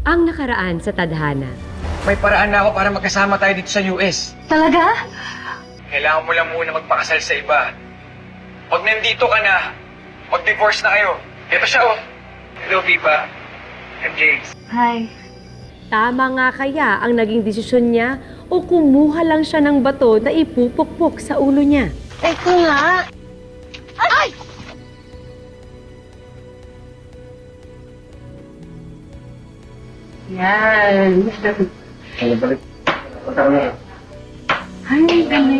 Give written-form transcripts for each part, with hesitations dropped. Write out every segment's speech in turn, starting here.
Ang nakaraan sa tadhana. May paraan na ako para magkasama tayo dito sa US. Talaga? Kailangan mo lang muna magpakasal sa iba. Pag nandito ka na, mag-divorce na kayo. Ito siya, oh. Hello, Pipa. I'm James. Hi. Tama nga kaya ang naging desisyon niya o kumuha lang siya ng bato na ipupukpok sa ulo niya? Eko nga. Ay! Yan. Ano balik? Pagkaroon na. Ay, dali.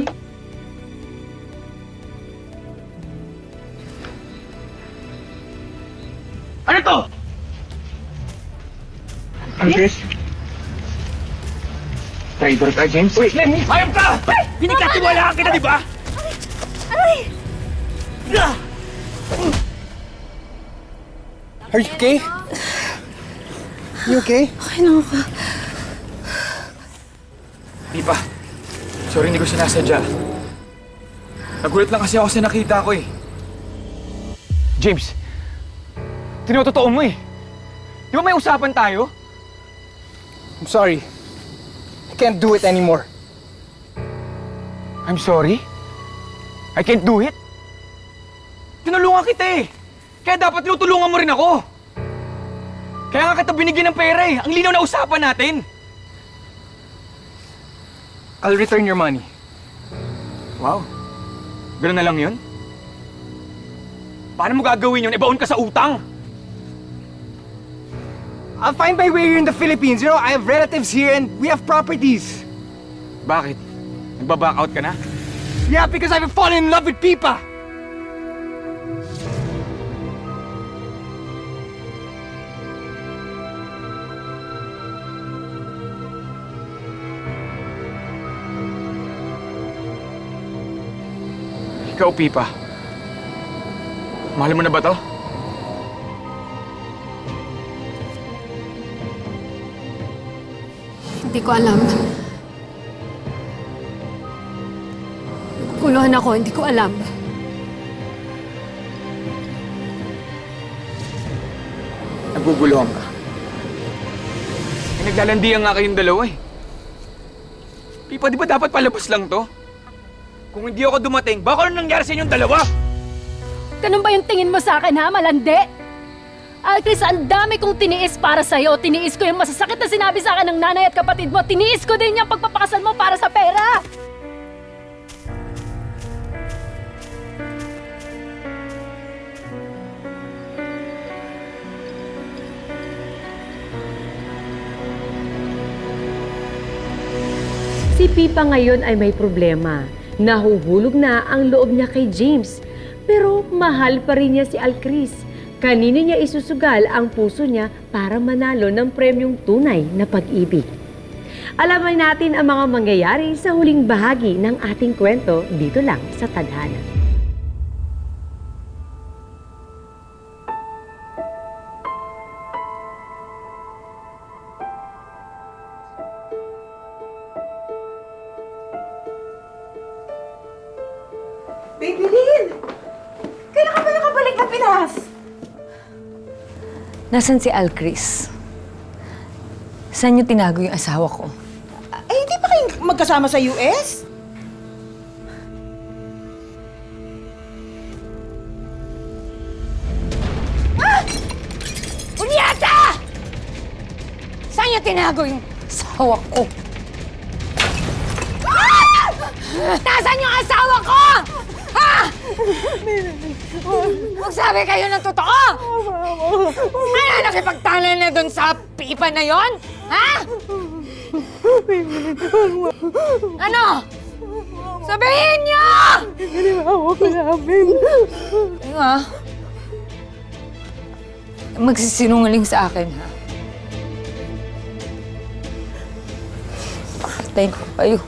Ano to? James? Traitor ka, James? Uy, Lenny! Hayop ka! Pinagkatiwalaan kita, di ba? Aray! Are you okay? You okay? Okay lang ako. Pipa, sorry hindi ko sinasadya. Nagulat lang kasi ako sa nakita ko eh. James, tinototoo mo eh. Di ba may usapan tayo? I'm sorry. I can't do it anymore. I'm sorry? I can't do it? Tinulungan kita eh. Kaya dapat tinutulungan mo rin ako. Kaya nga kita binigyan ng pera eh. Ang linaw na usapan natin. I'll return your money. Wow. Ganun na lang yun? Paano mo gagawin yun? Ibaon ka sa utang. I'll find my way here in the Philippines. You know, I have relatives here and we have properties. Bakit? Nagbaback out ka na? Yeah, because I've fallen in love with Pipa. Ikaw, Pipa. Mahal mo na ba to? Hindi ko alam. Kuluhan ako, hindi ko alam. Naguguluhan ka. Eh, naglalandian nga kayong dalawa eh. Pipa, di ba dapat palabas lang to? Kung hindi ako dumating, baka ano nangyari sa inyong dalawa? Ganun ba yung tingin mo sa akin, ha? Malandi? Alcris, ang dami kong tiniis para sa'yo. Tiniis ko yung masasakit na sinabi sa akin ng nanay at kapatid mo. Tiniis ko din yung pagpapakasal mo para sa pera. Si Pipa ngayon ay may problema. Nahuhulog na ang loob niya kay James. Pero mahal pa rin niya si Alcris. Kanino niya isusugal ang puso niya para manalo ng premyong tunay na pag-ibig? Alaman natin ang mga mangyayari sa huling bahagi ng ating kwento dito lang sa Tadhana. Baby Lynn! Kailan ka ba nakabalik na Pinas? Nasaan si Alcris? Saan niyo tinago yung asawa ko? Eh, hindi ba kayo magkasama sa US? Julieta! Saan niyo tinago yung asawa ko? Nasaan yung asawa ko? Ha? Magsabi kayo ng totoo! Ano, nakipagtanan na dun sa pipa na yon? Ha? Ano? Sabihin niyo! Ginawa ko namin. Ano ha? Magsisinungaling sa akin, ha? Tayo ko kayo.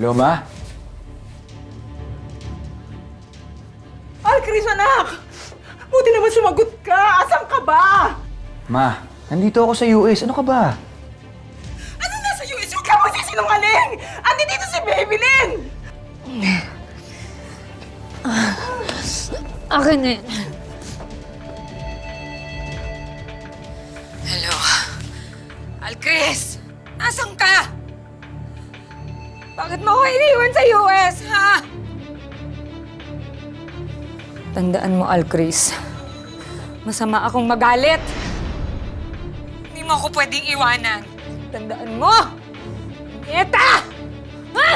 Hello, Ma? Alcris, anak! Buti naman sumagot ka! Asan ka ba? Ma, nandito ako sa US. Ano ka ba? Ano nasa US? Huwag ka magsisinungaling! Andi dito si Babylin! Akin na yun. Hello? Alcris! Nasaan ka? Bakit mo ako iniwan sa US, ha? Tandaan mo, Alcris. Masama akong magalit. Hindi mo ako pwedeng iwanan. Tandaan mo! Nieta! Ha?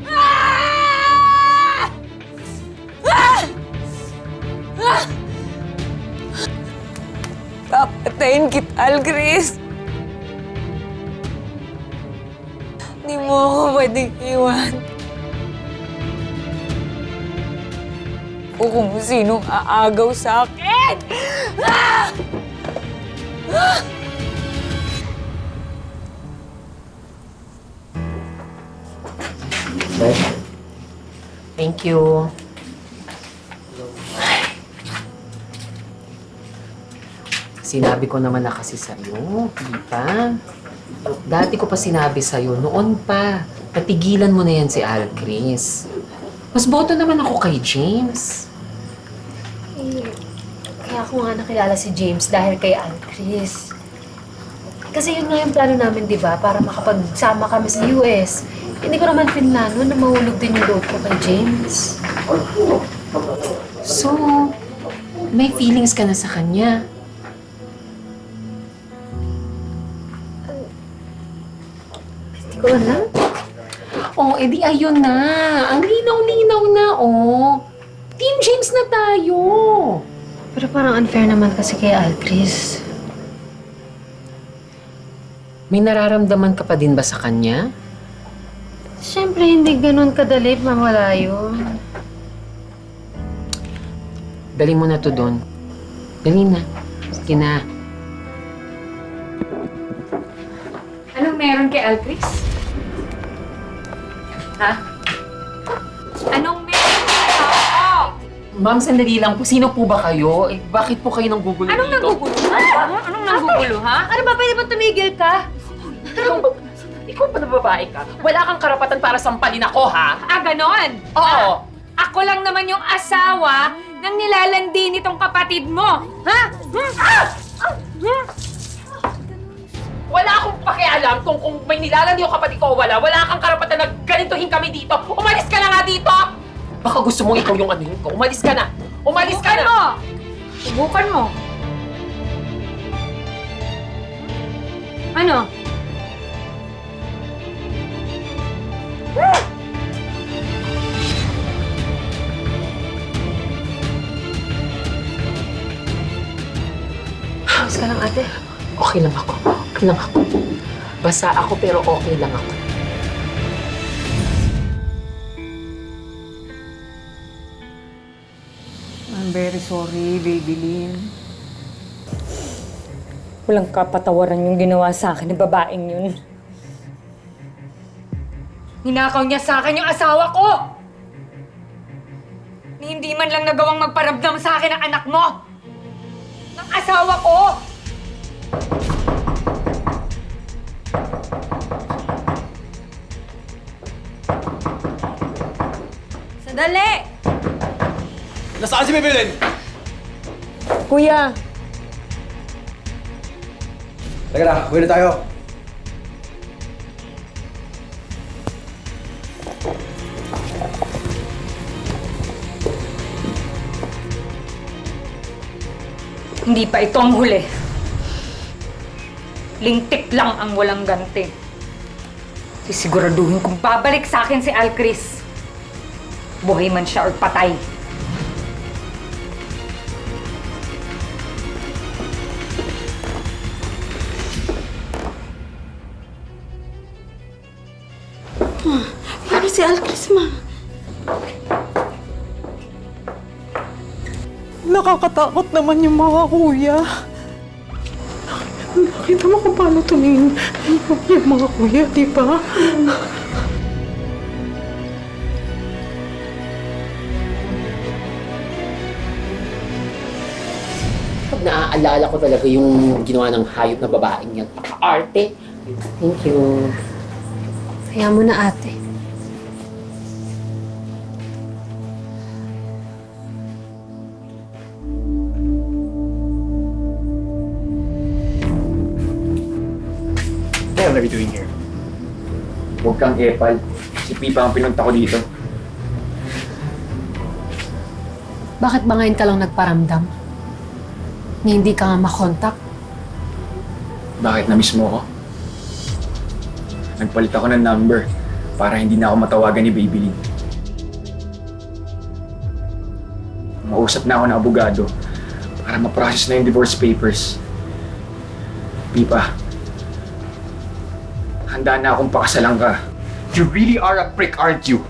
Ah! Ah! Ah! Papatayin kita, Alcris. Hindi mo ako pwedeng iwan. O kung sinong aagaw sa akin. Ah! Ah! Thank you. Sinabi ko naman na kasi sa'yo, di ba? Dati ko pa sinabi sa'yo, noon pa. Patigilan mo na yan si Alcris. Mas boto naman ako kay James. Kaya ako nga nakilala si James dahil kay Alcris. Kasi yun nga yung plano namin, di ba? Para makapagsama kami sa US. Hindi ko naman pinlano na mahulog din yung loob ko kay James. So, may feelings ka na sa kanya. Hindi ko alam. Oh, edi ayun na. Ang linaw-linaw na, oh. Team James na tayo. Pero parang unfair naman kasi kay Alcris. May nararamdaman ka pa din ba sa kanya? Siyempre, hindi ganun kadali mawala yun. Dali mo na to doon. Dali na. Sige na. Anong meron kay Alcris? Ha? Anong meron kay Ma'am, sandali lang po. Sino po ba kayo? Eh, bakit po kayo nanggugulo dito? Anong nanggugulo, ha? Ano ba, pwede ba tumigil ka? Ikaw pa na babae ka. Wala kang karapatan para sampalin ako, ha? Ah, ganon? Oo. Ako lang naman yung asawa ng nilalandi nitong kapatid mo. Ha? Wala akong pakialam kung may nilalandi yung kapatid ko o wala. Wala kang karapatan na ganituhin kami dito. Umalis ka na nga dito! Baka gusto mong ikaw yung anuhin ko. Umalis ka na! Umalis ka na! Subukan mo. Ano? Ayos ka lang, ate. Okay lang ako. Okay lang ako. Basa ako pero okay lang ako. I'm very sorry, Babylin. Walang kapatawaran yung ginawa sa akin ng babaeng yun. Hinakaw niya sa akin yung asawa ko! Ni hindi man lang nagawang magparamdam sa akin ang anak mo! Ng asawa ko! Sandali! Nasaan si Babylin? Kuya! Teka na, uwi na tayo. Hindi pa ito ang huli. Lintik lang ang walang ganti. Sisiguraduhin kung babalik sa akin si Alcris. Buhay man siya or patay. Paano si Alcris, ma? Nakakatakot naman yung mga kuya. Nakita mo kung paano tumingin yung mga kuya, di ba? Pag naaalala ko talaga yung ginawa ng hayop na babaeng yan. Arte. Thank you. Kaya mo na ate. What the hell are you doing here? Huwag kang epal. Si Pipa ang pinunta ko dito. Bakit ba ngayon ka lang nagparamdam? Na hindi ka nga makontak? Bakit na-miss mo ko? Nagpalit ako ng number para hindi na ako matawagan ni Babylin. Mausap na ako ng abogado para ma-process na yung divorce papers. Pipa, handa na akong pakasalan ka. You really are a prick, aren't you?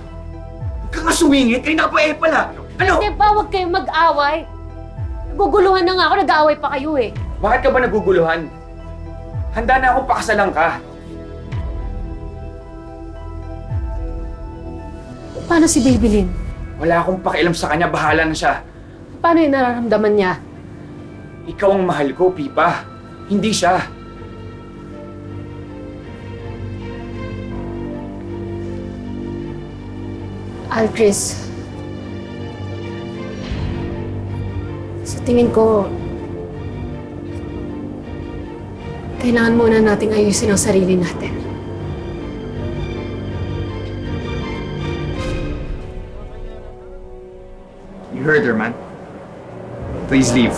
Huwag kang sumingit, kayo napa-epal ha! Ano? Hindi ba, huwag kayong mag-away. Naguguluhan na nga ako, nag-aaway pa kayo eh. Bakit ka ba naguguluhan? Handa na akong pakasalan ka. Paano si Babylin? Wala akong pakialam sa kanya, bahala na siya. Paano yung nararamdaman niya? Ikaw ang mahal ko, Pipa. Hindi siya. Alcris, sa tingin ko, kailangan muna nating ayusin ang sarili natin. You heard her, man. Please leave.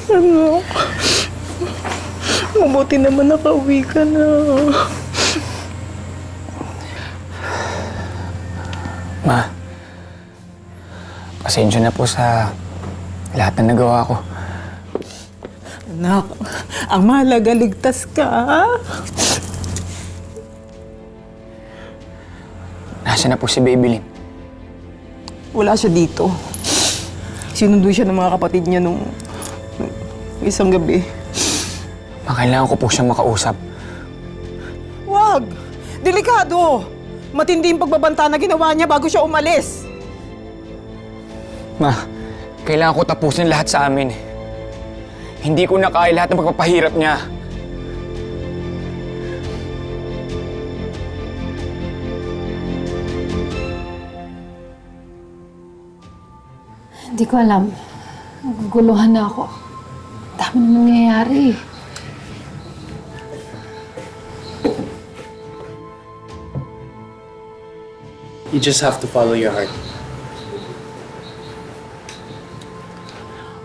Ano? Mabuti naman nakauwi ka na. Ma, pasensya na po sa lahat na nagawa ko. Anak, ang mahalaga ligtas ka. Nasaan na po si Babylin? Wala siya dito. Sinundo siya ng mga kapatid niya nung isang gabi. Kailangan ko po siyang makausap. Wag! Delikado! Matindi yung pagbabanta na ginawa niya bago siya umalis. Ma, kailangan ko tapusin lahat sa amin. Hindi ko na kaya lahat ng pagpapahirap niya. Hindi ko alam. Naguguluhan na ako. Dami na nangyayari. You just have to follow your heart.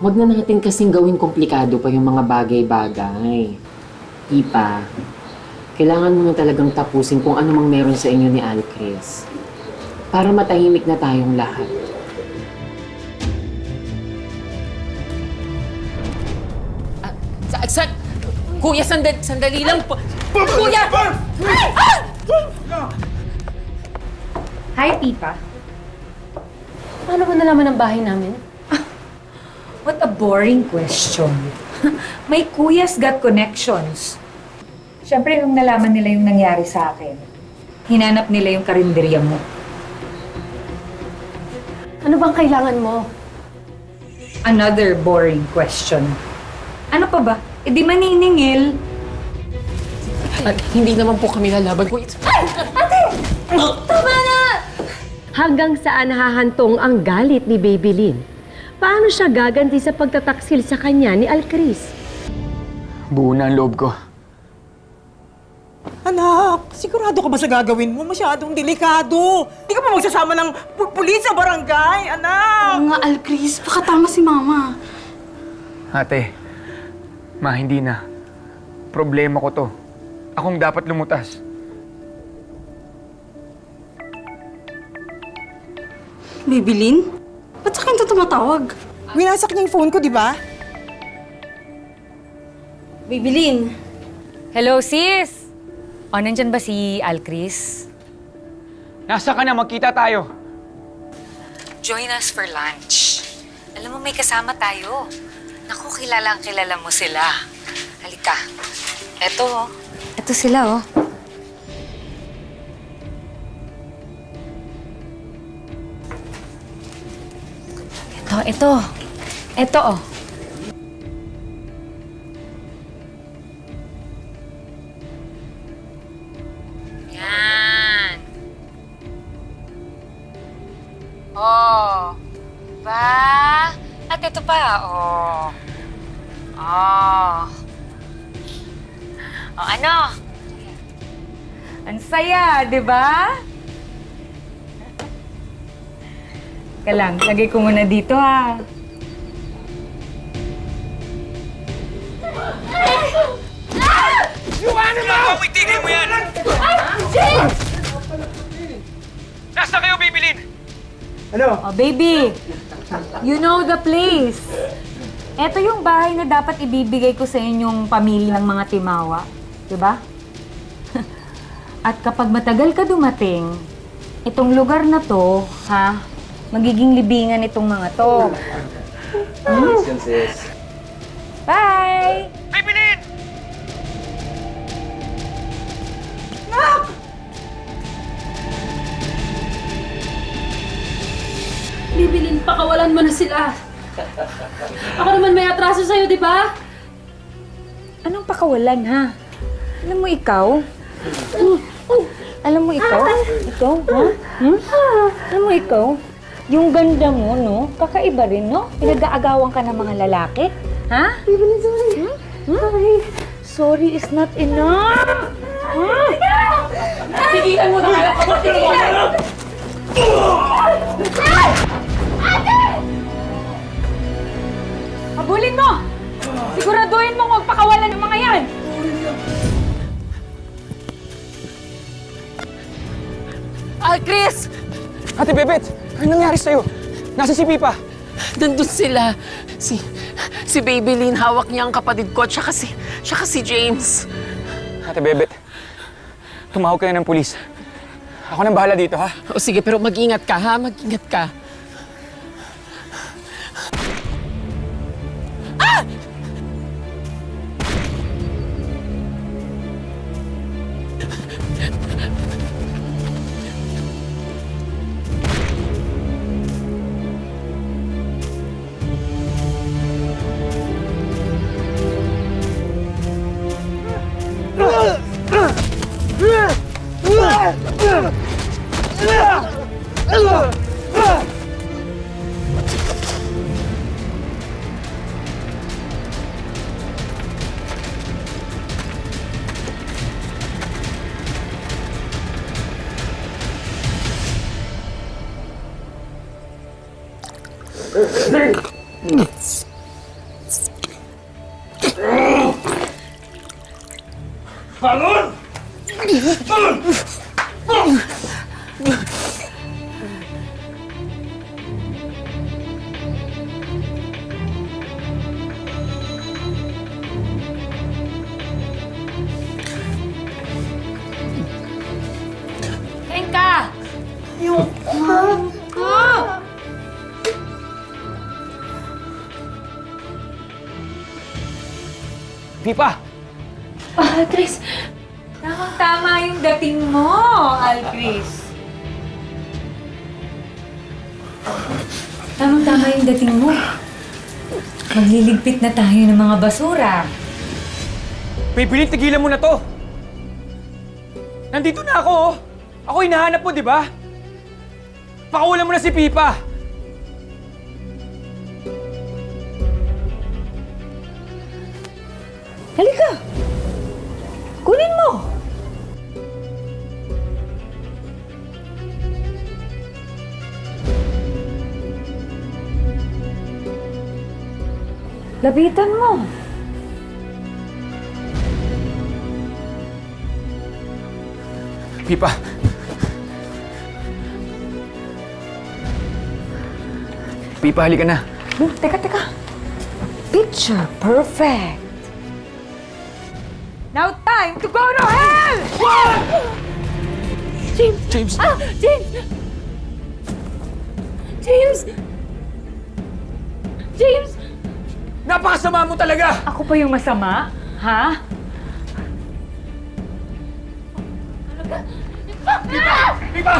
Huwag na natin kasing gawing komplikado pa yung mga bagay-bagay. Ipa, kailangan mo na talagang tapusin kung ano mang meron sa inyo ni Alcris. Para matahimik na tayong lahat. Kuya, sandali lang po. Kuya! Hi, Pipa. Paano mo nalaman ang bahay namin? What a boring question. May kuyas got connections. Siyempre, nung nalaman nila yung nangyari sa akin, hinanap nila yung karinderya mo. Ano bang kailangan mo? Another boring question. Ano pa ba? E di maniningil. Hindi naman po kami lalaban. Kuya, Hanggang saan hahantong ang galit ni Babylin? Paano siya gaganti sa pagtataksil sa kanya ni Alcris? Buo na ang loob ko. Anak, sigurado ka ba sa gagawin mo? Masyadong delikado. Di ka pa magsasama ng pulis sa barangay, anak! Oo nga, Alcris. Baka tama si Mama. Ate, ma, hindi na. Problema ko to. Akong dapat lumutas. Bibilin? Ba't sa akin ito tumatawag? Winasak niya yung phone ko, di ba? Bibilin. Hello, sis! O, nandyan ba si Alcris? Nasa ka na, magkita tayo. Join us for lunch. Alam mo, may kasama tayo. Naku, kilala mo sila. Halika. Eto, oh. Eto sila, oh. Ito, oh. Yan. Oh. Ba? At ito pa, oh. Oh. Oh, ano? Ang saya, di ba? Teka lang, lagay ko muna dito, ha. Tigil mo yan! Nasa kayo, Bibilin? Oh, baby, you know the place. Ito yung bahay na dapat ibibigay ko sa inyong pamilyang mga Timawa. Diba? At kapag matagal ka dumating, itong lugar na to, ha, magiging libingan itong mga to. Bye! Bibilin! Bibilin, pakawalan mo na sila. Ako naman may atraso sa'yo, di ba? Anong pakawalan, ha? Alam mo ikaw? Alam mo ikaw? Ikaw, ha? Alam mo ikaw? Yung ganda mo, no? Kakaiba rin, no? Pinag-aagawan ka ng mga lalaki. Ha? Sorry. Sorry. Sorry is not enough. Tigilan mo na kaya ka. Tigilan! Habulin mo! Siguraduhin mong huwag pakawalan ng mga yan! Alcris! Ate Bebet, ano nangyari sa'yo? Nasa si Pipa? Nandun sila. Si Babylin, hawak niya ang kapatid ko, tsaka si James. Ate Bebet, tumawag ka na ng pulis. Ako nang bahala dito, ha? O sige, pero mag-ingat ka, ha? Mag-ingat ka. Tenka! Pipa! Alcris! Tamang-tama yung dating mo, Alcris. Tamang-tama yung dating mo. Magliligpit na tayo ng mga basura. Bibilin, tigilan mo na to! Nandito na ako, oh! Ako hinahanap mo, di ba? Pakawalan mo na si Pipa! Halika! Kunin mo! Lapitan mo. Pipa! Pipa, halika na. Teka. Picture perfect. Now time to go to hell! James! James! Ah! James! James! James! Napakasama mo talaga! Ako pa yung masama? Ha? Pipa!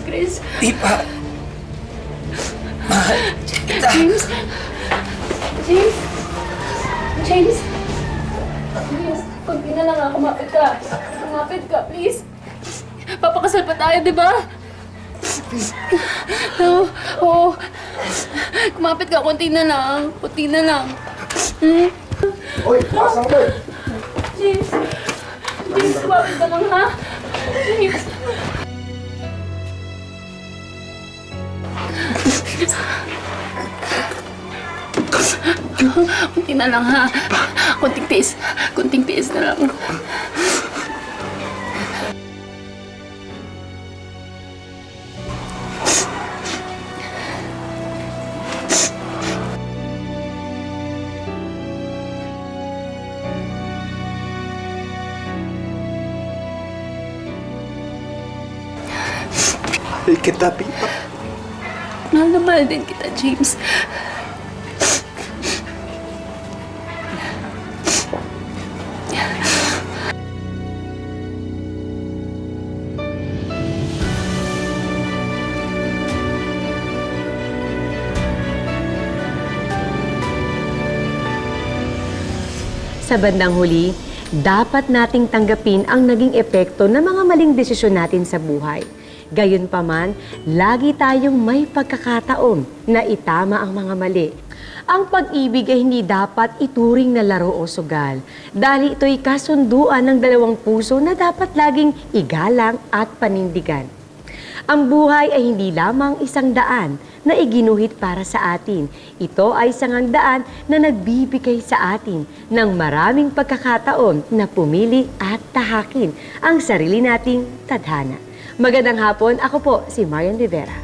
Chris! Pipa! James! James! James! James, konti na lang kumapit ka. Kumapit ka, please. Papakasal pa tayo, di ba? Oo. Kumapit ka, konti na lang. Konti na lang. Hmm? Oy, pasang mo! James! James, kumapit ka lang, ha? James! Kunti na lang, ha? Kunting tiis. Kunting tiis na lang. Mahal kita, Pipa. Mahal na mahal din kita, James. Sa bandang huli, dapat nating tanggapin ang naging epekto ng mga maling desisyon natin sa buhay. Gayunpaman, lagi tayong may pagkakataon na itama ang mga mali. Ang pag-ibig ay hindi dapat ituring na laro o sugal, dahil ito'y kasunduan ng dalawang puso na dapat laging igalang at panindigan. Ang buhay ay hindi lamang isang daan na iginuhit para sa atin. Ito ay isang daan na nagbibigay sa atin ng maraming pagkakataon na pumili at tahakin ang sarili nating tadhana. Magandang hapon, ako po si Marian Rivera.